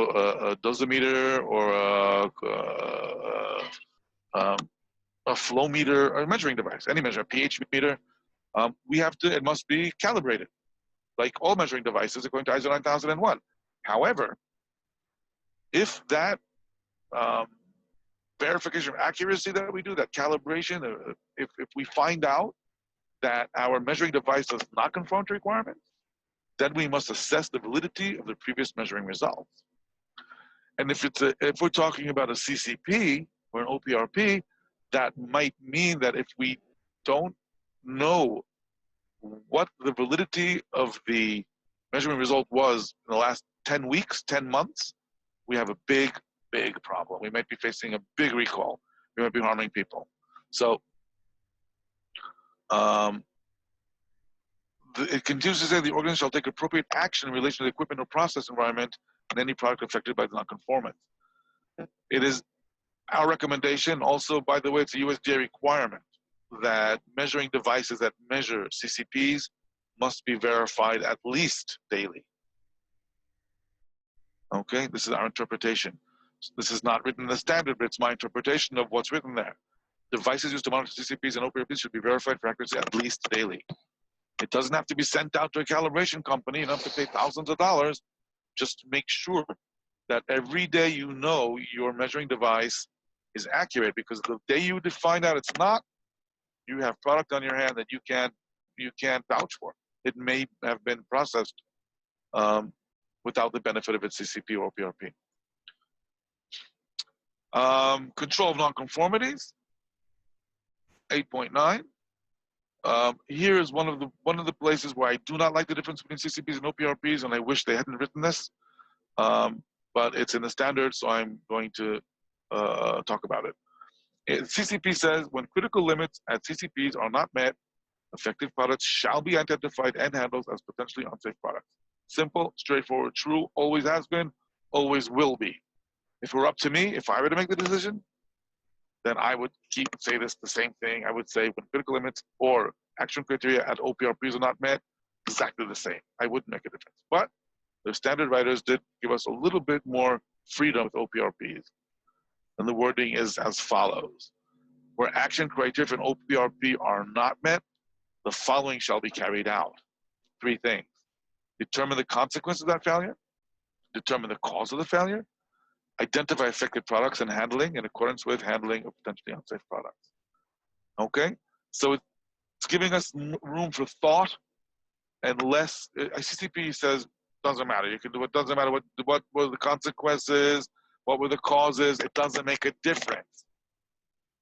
a dosimeter or a flow meter or a measuring device, any measure, a pH meter, it must be calibrated, like all measuring devices according to ISO 9001. However, if that verification of accuracy that we do, that calibration, if we find out that our measuring device does not conform to requirements, then we must assess the validity of the previous measuring results. And if we're talking about a CCP or an OPRP, that might mean that if we don't know what the validity of the measurement result was in the last 10 weeks, 10 months, we have a big problem. We might be facing a big recall. We might be harming people. So it continues to say the organization shall take appropriate action in relation to the equipment or process environment and any product affected by the nonconformance. It is our recommendation, also, by the way, it's a USDA requirement that measuring devices that measure CCPs must be verified at least daily. Okay, this is our interpretation. This is not written in the standard, but it's my interpretation of what's written there. Devices used to monitor CCPs and OPRPs should be verified for accuracy at least daily. It doesn't have to be sent out to a calibration company and have to pay thousands of dollars. Just make sure that every day you know your measuring device is accurate, because the day you find out it's not, you have product on your hand that you can't vouch for. It may have been processed without the benefit of its CCP or OPRP. Control of nonconformities, 8.9. Here is one of the places where I do not like the difference between CCPs and OPRPs, and I wish they hadn't written this, but it's in the standard, so I'm going to talk about it. CCP says when critical limits at CCPs are not met, effective products shall be identified and handled as potentially unsafe products. Simple, straightforward, true, always has been, always will be. If it were up to me, if I were to make the decision, then I would say the same thing. I would say when critical limits or action criteria at OPRPs are not met, exactly the same. I wouldn't make a difference. But the standard writers did give us a little bit more freedom with OPRPs. And the wording is as follows. Where action criteria for an OPRP are not met, the following shall be carried out. 3 things. Determine the consequence of that failure, determine the cause of the failure, identify affected products and handling in accordance with handling of potentially unsafe products. Okay? So it's giving us room for thought and less. CCP says, doesn't matter. You can do it, doesn't matter what were the consequences, what were the causes, it doesn't make a difference.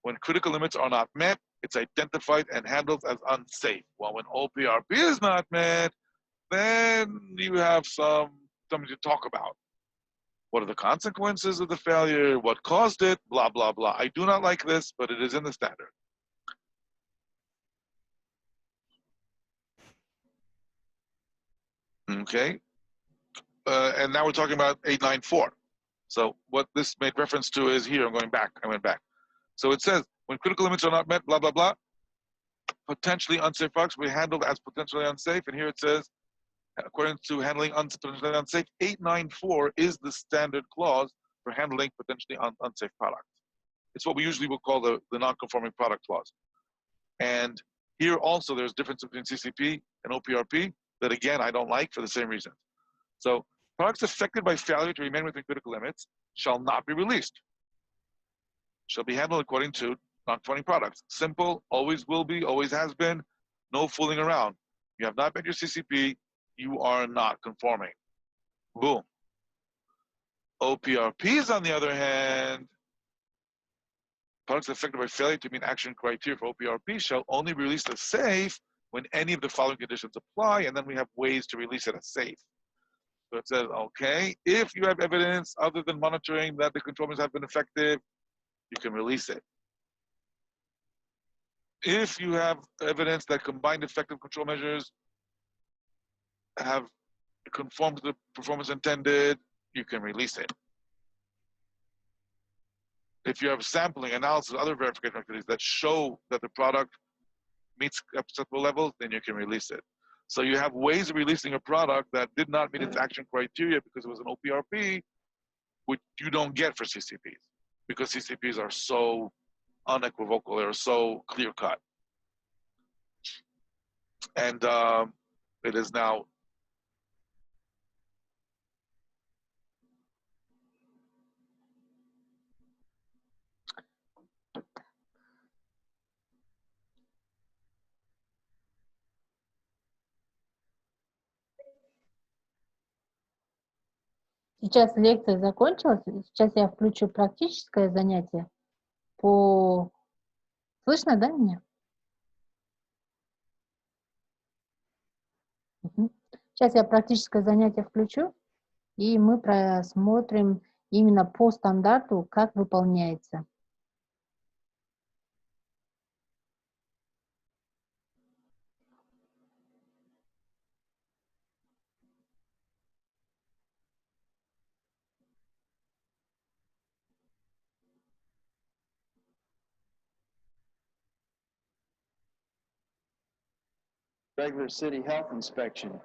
When critical limits are not met, it's identified and handled as unsafe. Well, when OPRP is not met, then you have something to talk about. What are the consequences of the failure? What caused it? Blah, blah, blah. I do not like this, but it is in the standard. Okay. And now we're talking about 894. So what this made reference to is here, I went back. So it says, when critical limits are not met, blah, blah, blah, potentially unsafe products will be handled as potentially unsafe. And here it says, according to handling potentially unsafe, 894 is the standard clause for handling potentially unsafe products. It's what we usually will call the non-conforming product clause. And here also there's difference between CCP and OPRP that, again, I don't like for the same reason. So products affected by failure to remain within critical limits shall not be released. Shall be handled according to non-conforming products. Simple, always will be, always has been, no fooling around. You have not met your CCP, you are not conforming. Boom. OPRPs, on the other hand, products affected by failure to meet action criteria for OPRP shall only be released as safe when any of the following conditions apply, and then we have ways to release it as safe. So it says, okay, if you have evidence other than monitoring that the control measures have been effective, you can release it. If you have evidence that combined effective control measures have conformed to the performance intended, you can release it. If you have sampling, analysis, other verification activities that show that the product meets acceptable levels, then you can release it. So you have ways of releasing a product that did not meet its action criteria because it was an OPRP, which you don't get for CCPs because CCPs are so unequivocal, they're so clear cut. And it is now Сейчас лекция закончилась, сейчас я включу практическое занятие по... Слышно, да, меня? Сейчас я практическое занятие включу, и мы просмотрим именно по стандарту, как выполняется. Regular city health inspection.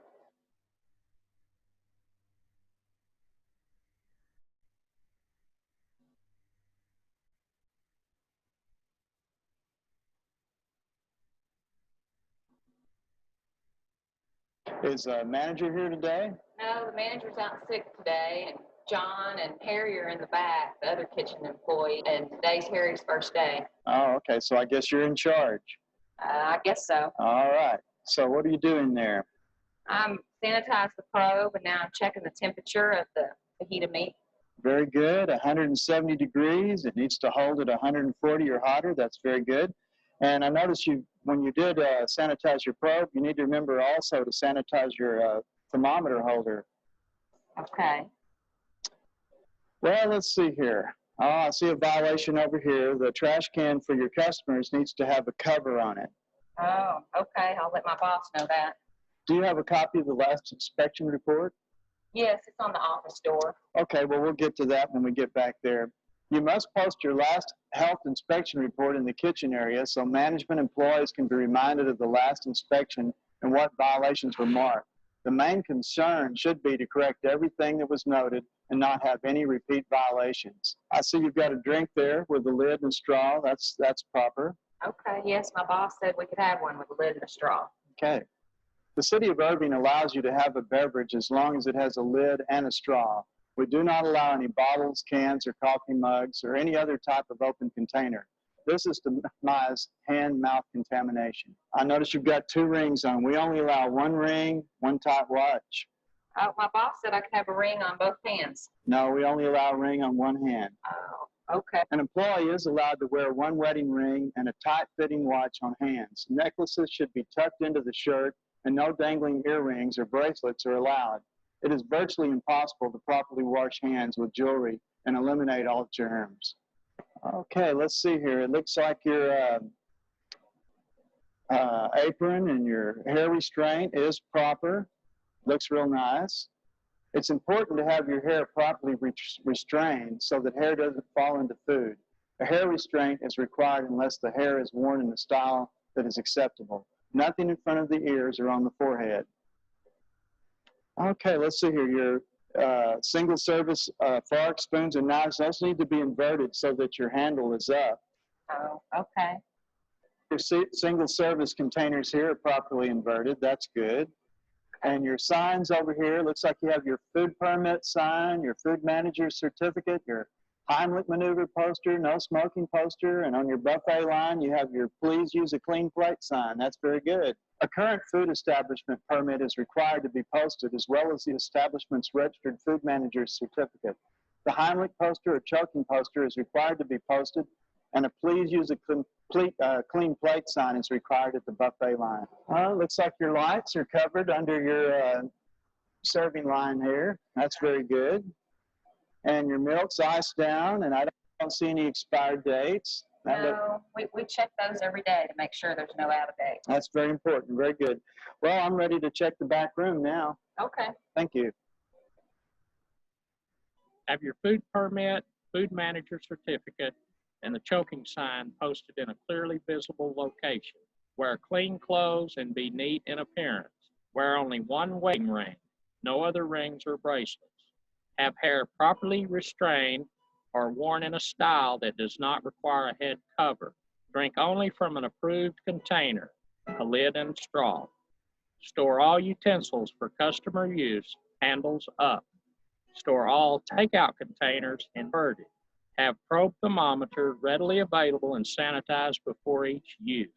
Is manager here today? No, the manager's out sick today, and John and Harry are in the back, the other kitchen employee, and today's Harry's first day. Oh, okay. So I guess you're in charge. I guess so. All right. So what are you doing there? I'm sanitized the probe, and now I'm checking the temperature of the fajita meat. Very good. 170 degrees. It needs to hold at 140 or hotter. That's very good. And I noticed when you did sanitize your probe, you need to remember also to sanitize your thermometer holder. Okay. Well, let's see here. Oh, I see a violation over here. The trash can for your customers needs to have a cover on it. Oh, okay. I'll let my boss know that. Do you have a copy of the last inspection report? Yes, it's on the office door. Okay, well, we'll get to that when we get back there. You must post your last health inspection report in the kitchen area so management employees can be reminded of the last inspection and what violations were marked. The main concern should be to correct everything that was noted and not have any repeat violations. I see you've got a drink there with a lid and straw. That's proper. Okay, yes, my boss said we could have one with a lid and a straw. Okay. The city of Irving allows you to have a beverage as long as it has a lid and a straw. We do not allow any bottles, cans, or coffee mugs, or any other type of open container. This is to minimize hand-mouth contamination. I notice you've got 2 rings on. We only allow 1 ring, 1 tight watch. My boss said I could have a ring on both hands. No, we only allow a ring on 1 hand. Oh, okay. An employee is allowed to wear 1 wedding ring and a tight-fitting watch on hands. Necklaces should be tucked into the shirt, and no dangling earrings or bracelets are allowed. It is virtually impossible to properly wash hands with jewelry and eliminate all germs. Okay, let's see here. It looks like your apron and your hair restraint is proper. Looks real nice. It's important to have your hair properly restrained so that hair doesn't fall into food. A hair restraint is required unless the hair is worn in a style that is acceptable. Nothing in front of the ears or on the forehead. Okay, let's see here. Your single service forks, spoons, and knives, those need to be inverted so that your handle is up. Oh, okay. Your single service containers here are properly inverted. That's good. And your signs over here, looks like you have your food permit sign, your food manager's certificate, your Heimlich maneuver poster, no smoking poster, and on your buffet line, you have your please use a clean plate sign. That's very good. A current food establishment permit is required to be posted, as well as the establishment's registered food manager's certificate. The Heimlich poster or choking poster is required to be posted, and a please use a clean plate sign is required at the buffet line. Looks like your lights are covered under your serving line here. That's very good. And your milk's iced down, and I don't see any expired dates. No, we check those every day to make sure there's no out of date. That's very important. Very good. Well, I'm ready to check the back room now. Okay. Thank you. Have your food permit, food manager certificate, and the choking sign posted in a clearly visible location. Wear clean clothes and be neat in appearance. Wear only 1 wedding ring, no other rings or bracelets. Have hair properly restrained or worn in a style that does not require a head cover. Drink only from an approved container, a lid and straw. Store all utensils for customer use, handles up. Store all takeout containers inverted. Have probe thermometer readily available and sanitized before each use.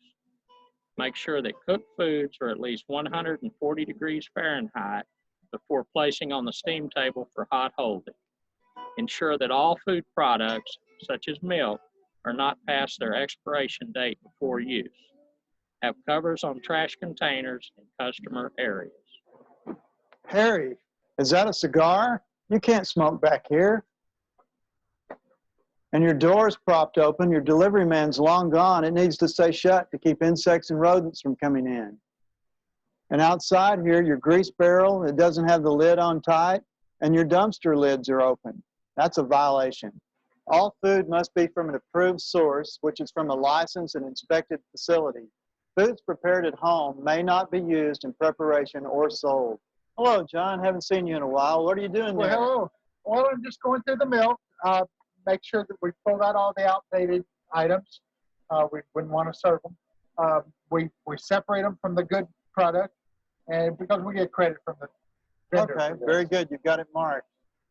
Make sure that cooked foods are at least 140 degrees Fahrenheit before placing on the steam table for hot holding. Ensure that all food products, such as milk, are not past their expiration date before use. Have covers on trash containers in customer areas. Harry, is that a cigar? You can't smoke back here. And your door's propped open. Your delivery man's long gone. It needs to stay shut to keep insects and rodents from coming in. And outside here, your grease barrel, it doesn't have the lid on tight, and your dumpster lids are open. That's a violation. All food must be from an approved source, which is from a licensed and inspected facility. Foods prepared at home may not be used in preparation or sold. Hello, John. Haven't seen you in a while. What are you doing there? Well, hello. Well, I'm just going through the milk. Make sure that we pulled out all the outdated items. We wouldn't want to serve them. We separate them from the good product, and because we get credit from the vendor. Okay, very good. You've got it marked.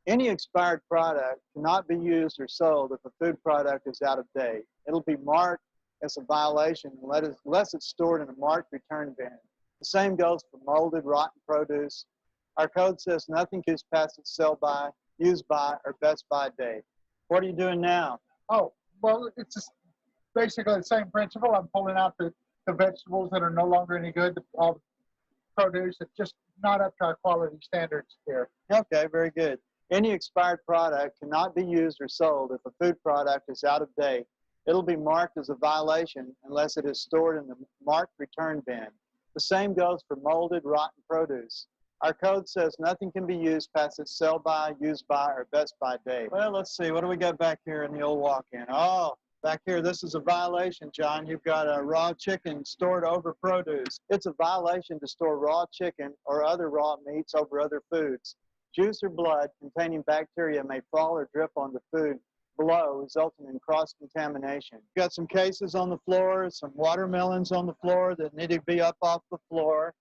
Any expired product cannot be used or sold if a food product is out of date. It'll be marked as a violation unless it's stored in a marked return bin. The same goes for molded, rotten produce. Our code says nothing is past its sell by, use by, or best by date. What are you doing now? Oh, well, it's just basically the same principle. I'm pulling out the vegetables that are no longer any good, all the produce that's just not up to our quality standards here. Okay, very good. Any expired product cannot be used or sold if a food product is out of date. It'll be marked as a violation unless it is stored in the marked return bin. The same goes for molded, rotten produce. Our code says nothing can be used past its sell by, use by, or best by date. Well, let's see. What do we got back here in the old walk-in? Oh, back here, this is a violation, John. You've got a raw chicken stored over produce. It's a violation to store raw chicken or other raw meats over other foods. Juice or blood containing bacteria may fall or drip on the food below, resulting in cross-contamination. You've got some cases on the floor, some watermelons on the floor that need to be up off the floor.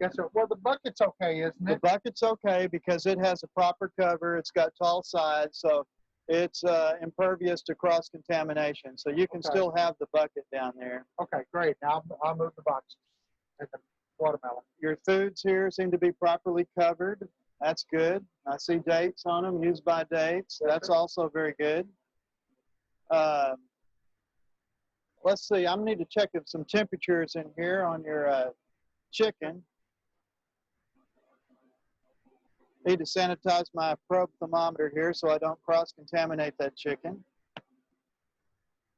Yes, sir. Well, the bucket's okay, isn't The it? bucket's okay because it has a proper cover. It's got tall sides, so it's impervious to cross-contamination. So you can Okay. still have the bucket down there. Okay, great. Now I'll move the boxes and the watermelon. Your foods here seem to be properly covered. That's good. I see dates on them, used by dates. That's also very good. Let's see. I'm going to need to check if some temperatures in here on your chicken. Need to sanitize my probe thermometer here so I don't cross-contaminate that chicken.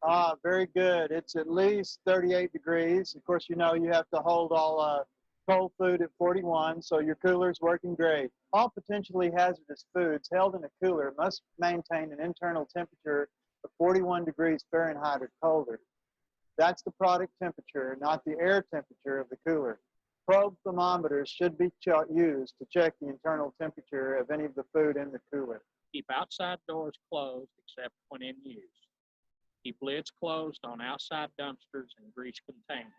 Ah, very good. It's at least 38 degrees. Of course, you know you have to hold all cold food at 41, so your cooler's working great. All potentially hazardous foods held in a cooler must maintain an internal temperature of 41 degrees Fahrenheit or colder. That's the product temperature, not the air temperature of the cooler. Probe thermometers should be used to check the internal temperature of any of the food in the cooler. Keep outside doors closed except when in use. Keep lids closed on outside dumpsters and grease containers.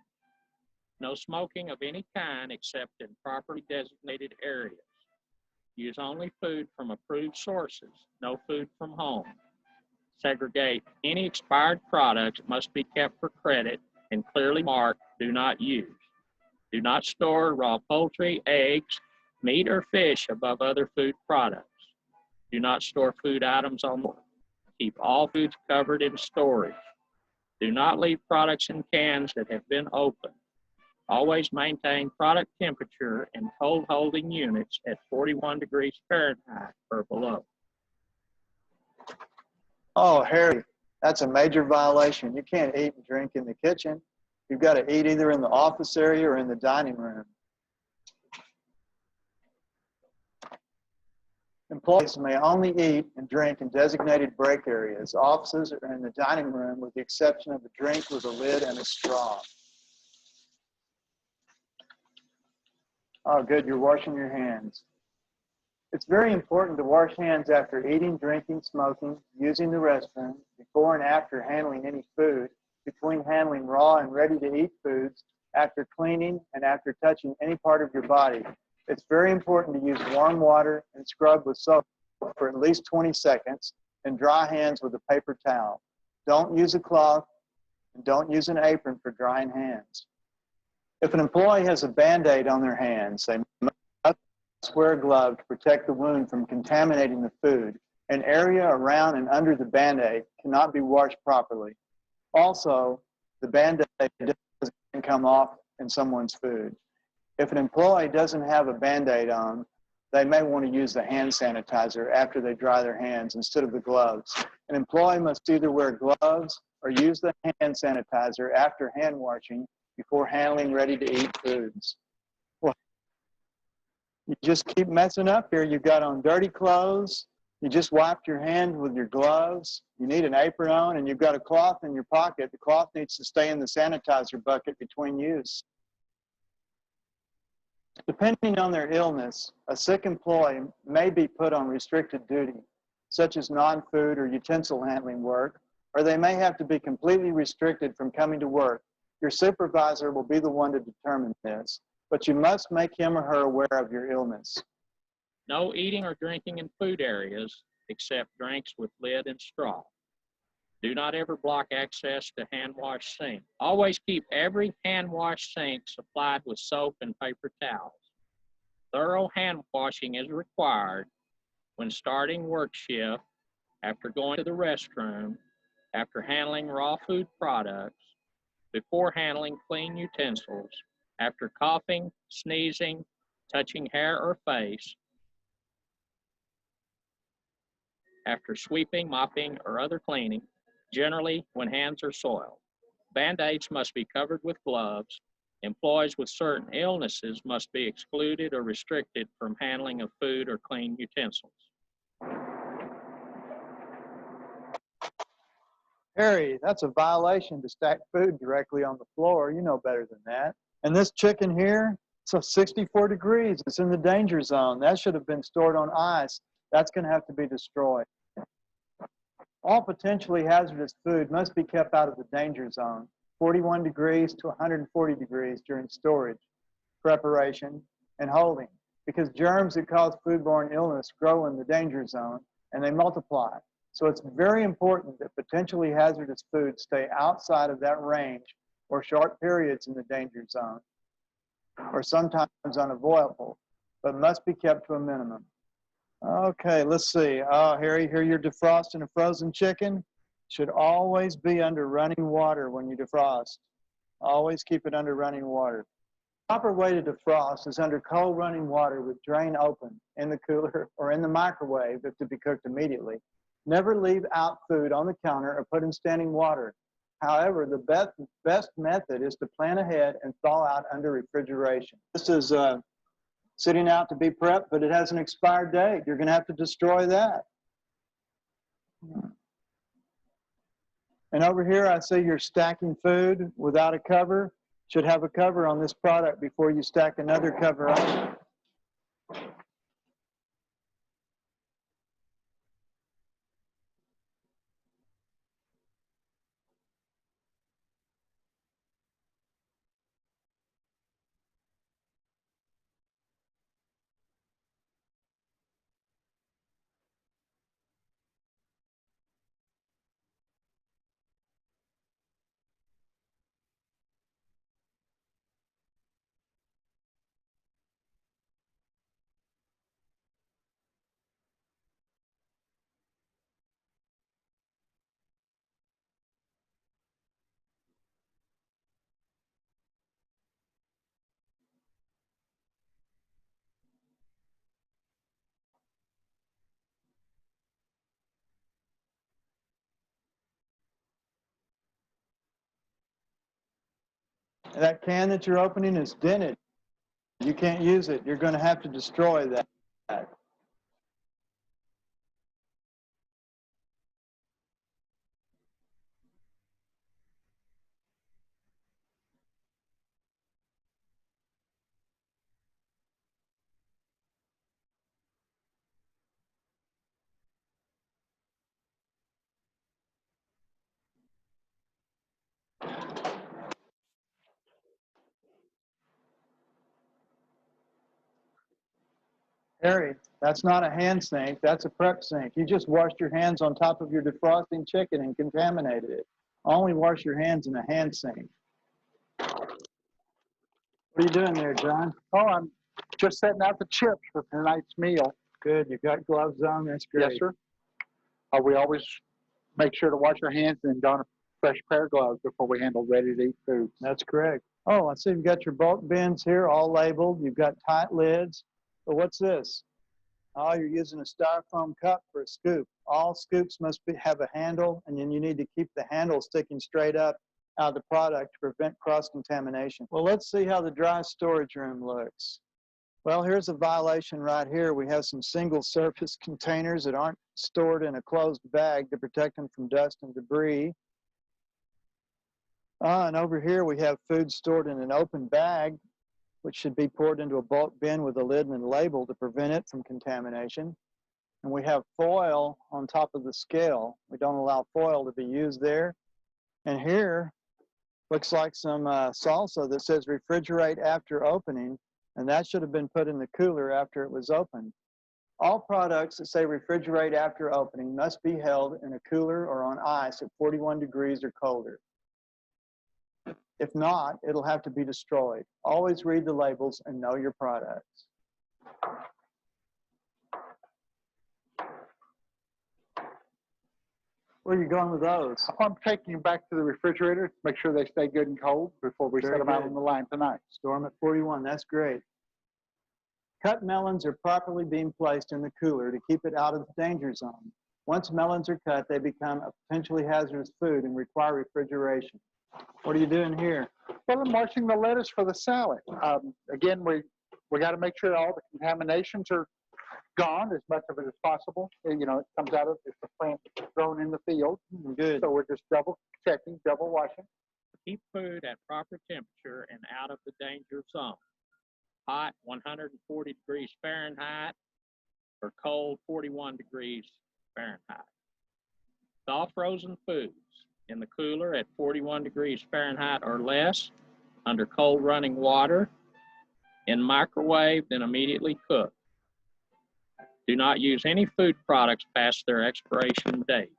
No smoking of any kind except in properly designated areas. Use only food from approved sources, no food from home. Segregate any expired products must be kept for credit and clearly marked do not use. Do not store raw poultry, eggs, meat, or fish above other food products. Do not store food items on board. Keep all foods covered in storage. Do not leave products in cans that have been opened. Always maintain product temperature in cold holding units at 41 degrees Fahrenheit or below. Oh, Harry, that's a major violation. You can't eat and drink in the kitchen. You've got to eat either in the office area or in the dining room. Employees may only eat and drink in designated break areas. Offices are in the dining room with the exception of a drink with a lid and a straw. Oh, good, you're washing your hands. It's very important to wash hands after eating, drinking, smoking, using the restroom, before and after handling any food, between handling raw and ready-to-eat foods, after cleaning, and after touching any part of your body. It's very important to use warm water and scrub with soap for at least 20 seconds and dry hands with a paper towel. Don't use a cloth and don't use an apron for drying hands. If an employee has a Band-Aid on their hands, they must wear a glove to protect the wound from contaminating the food. An area around and under the Band-Aid cannot be washed properly. Also, the Band-Aid doesn't come off in someone's food. If an employee doesn't have a Band-Aid on, they may want to use the hand sanitizer after they dry their hands instead of the gloves. An employee must either wear gloves or use the hand sanitizer after hand washing before handling ready-to-eat foods. Well, you just keep messing up here. You've got on dirty clothes. You just wiped your hand with your gloves. You need an apron on, and you've got a cloth in your pocket. The cloth needs to stay in the sanitizer bucket between use. Depending on their illness, a sick employee may be put on restricted duty, such as non-food or utensil handling work, or they may have to be completely restricted from coming to work. Your supervisor will be the one to determine this, but you must make him or her aware of your illness. No eating or drinking in food areas except drinks with lid and straw. Do not ever block access to hand wash sink. Always keep every hand wash sink supplied with soap and paper towels. Thorough hand washing is required when starting work shift, after going to the restroom, after handling raw food products, before handling clean utensils, after coughing, sneezing, touching hair or face, after sweeping, mopping, or other cleaning, generally when hands are soiled. Band-Aids must be covered with gloves. Employees with certain illnesses must be excluded or restricted from handling of food or clean utensils. Harry, that's a violation to stack food directly on the floor. You know better than that. And this chicken here, it's 64 degrees. It's in the danger zone. That should have been stored on ice. That's going to have to be destroyed. All potentially hazardous food must be kept out of the danger zone, 41 degrees to 140 degrees during storage, preparation, and holding, because germs that cause foodborne illness grow in the danger zone and they multiply. So it's very important that potentially hazardous foods stay outside of that range or short periods in the danger zone, or sometimes unavoidable, but must be kept to a minimum. Okay, let's see. Oh, Harry, here you're defrosting a frozen chicken. Should always be under running water when you defrost. Always keep it under running water. The proper way to defrost is under cold running water with drain open in the cooler or in the microwave if to be cooked immediately. Never leave out food on the counter or put in standing water. However, the best method is to plan ahead and thaw out under refrigeration. This is sitting out to be prepped, but it has an expired date. You're going to have to destroy that. And over here, I see you're stacking food without a cover. Should have a cover on this product before you stack another cover on it. And that can that you're opening is dented. You can't use it. You're going to have to destroy that. Harry, that's not a hand sink, that's a prep sink. You just washed your hands on top of your defrosting chicken and contaminated it. Only wash your hands in a hand sink. What are you doing there, John? Oh, I'm just setting out the chips for tonight's meal. Good, you got gloves on, that's great. Yes, sir. We always make sure to wash our hands and don a fresh pair of gloves before we handle ready-to-eat food. That's correct. Oh, I see you've got your bulk bins here all labeled. You've got tight lids. But what's this? Oh, you're using a styrofoam cup for a scoop. All scoops must have a handle, and then you need to keep the handle sticking straight up out of the product to prevent cross-contamination. Well, let's see how the dry storage room looks. Well, here's a violation right here. We have some single-surface containers that aren't stored in a closed bag to protect them from dust and debris. And over here we have food stored in an open bag, which should be poured into a bulk bin with a lid and a label to prevent it from contamination. And we have foil on top of the scale. We don't allow foil to be used there. And here looks like some salsa that says refrigerate after opening, and that should have been put in the cooler after it was opened. All products that say refrigerate after opening must be held in a cooler or on ice at 41 degrees or colder. If not, it'll have to be destroyed. Always read the labels and know your products. Where are you going with those? I'm taking them back to the refrigerator to make sure they stay good and cold before we Very set them out good. on the line tonight. Store them at 41, that's great. Cut melons are properly being placed in the cooler to keep it out of the danger zone. Once melons are cut, they become a potentially hazardous food and require refrigeration. What are you doing here? Well, I'm washing the lettuce for the salad. Again, we got to make sure all the contaminations are gone, as much of it as possible. You know, it comes out of it's the plant grown in the field. Good. So we're just double checking, double washing. Keep food at proper temperature and out of the danger zone. Hot 140 degrees Fahrenheit or cold 41 degrees Fahrenheit. Thaw frozen foods in the cooler at 41 degrees Fahrenheit or less under cold running water, in microwave, then immediately cook. Do not use any food products past their expiration date.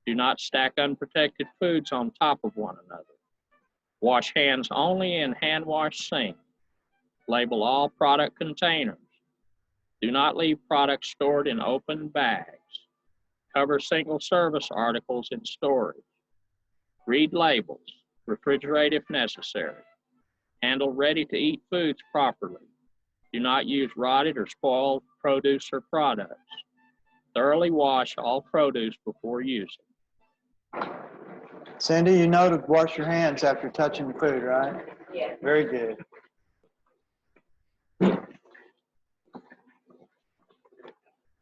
Do not stack unprotected foods on top of one another. Wash hands only in hand wash sink. Label all product containers. Do not leave products stored in open bags. Cover single service articles in storage. Read labels. Refrigerate if necessary. Handle ready-to-eat foods properly. Do not use rotted or spoiled produce or products. Thoroughly wash all produce before using. Cindy, you know to wash your hands after touching food, right? Yeah. Very good.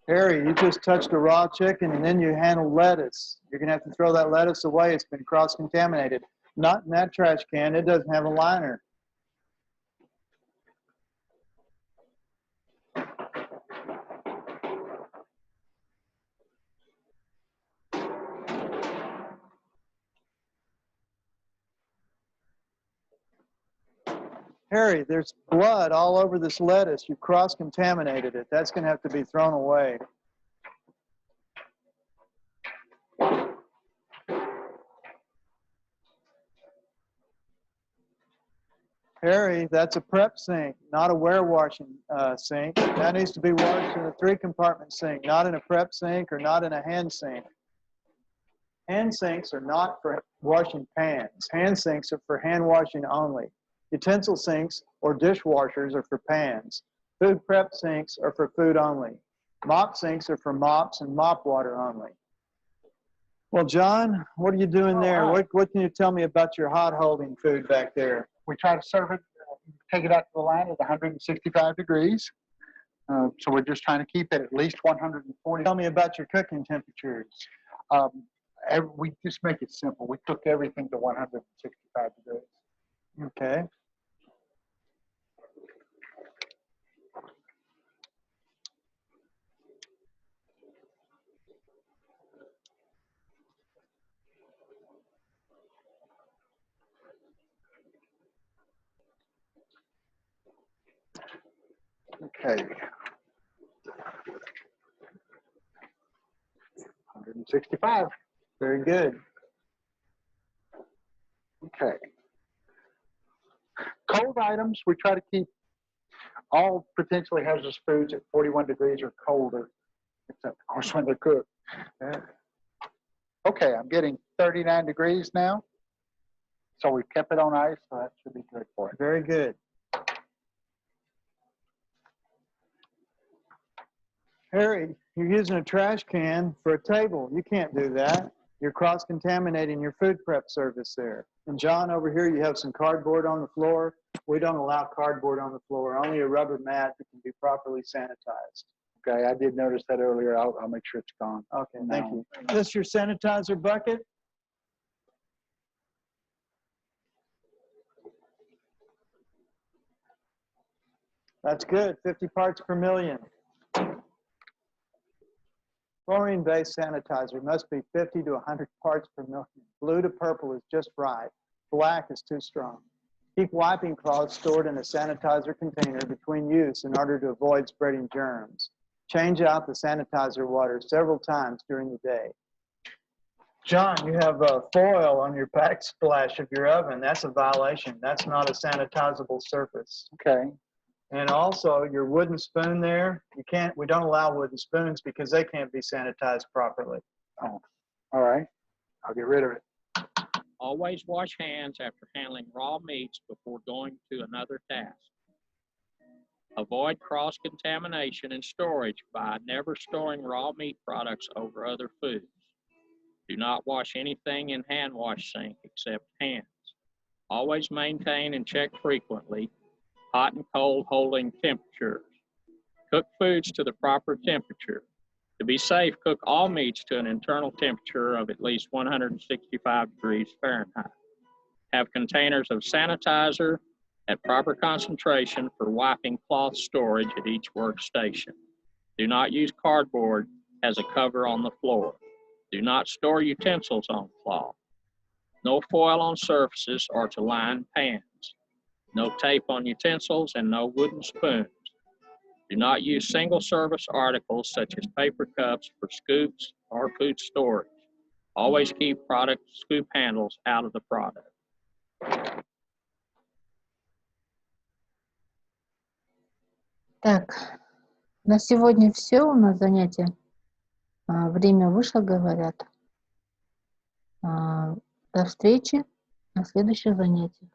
Harry, you just touched a raw chicken and then you handled lettuce. You're gonna have to throw that lettuce away. It's been cross-contaminated. Not in that trash can, it doesn't have a liner. Harry, there's blood all over this lettuce. You cross-contaminated it. That's going to have to be thrown away. Harry, that's a prep sink, not a warewashing sink. That needs to be washed in a 3-compartment sink, not in a prep sink or not in a hand sink. Hand sinks are not for washing pans. Hand sinks are for hand washing only. Utensil sinks or dishwashers are for pans. Food prep sinks are for food only. Mop sinks are for mops and mop water only. Well, John, what are you doing there? What can you tell me about your hot holding food back there? We try to serve it, take it out to the line at 165 degrees. So we're just trying to keep it at least 140. Tell me about your cooking temperatures. We just make it simple. We cook everything to 165 degrees. Okay. Okay. 65. Very good. Okay. Cold items, we try to keep all potentially hazardous foods at 41 degrees or colder, except of course when they're cooked. Okay, I'm getting 39 degrees now. So we've kept it on ice, so that should be good for it. Very good. Harry, you're using a trash can for a table. You can't do that. You're cross-contaminating your food prep service there. And John, over here, you have some cardboard on the floor. We don't allow cardboard on the floor, only a rubber mat that can be properly sanitized. Okay, I did notice that earlier. I'll make sure it's gone. Okay, thank you. Is this your sanitizer bucket? That's good, 50 parts per million. Chlorine-based sanitizer must be 50 to 100 parts per million. Blue to purple is just right. Black is too strong. Keep wiping cloths stored in a sanitizer container between use in order to avoid spreading germs. Change out the sanitizer water several times during the day. John, you have foil on your backsplash of your oven. That's a violation. That's not a sanitizable surface. Okay. And also your wooden spoon there, we don't allow wooden spoons because they can't be sanitized properly. Oh, all right. I'll get rid of it. Always wash hands after handling raw meats before going to another task. Avoid cross-contamination in storage by never storing raw meat products over other foods. Do not wash anything in hand wash sink except hands. Always maintain and check frequently hot and cold holding temperatures. Cook foods to the proper temperature. To be safe, cook all meats to an internal temperature of at least 165 degrees Fahrenheit. Have containers of sanitizer at proper concentration for wiping cloth storage at each workstation. Do not use cardboard as a cover on the floor. Do not store utensils on cloth. No foil on surfaces or to line pans. No tape on utensils and no wooden spoons. Do not use single-service articles such as paper cups for scoops or food storage. Always keep product scoop handles out of the product. Так, на сегодня все у нас занятие. Время вышло, говорят. До встречи на следующих занятиях.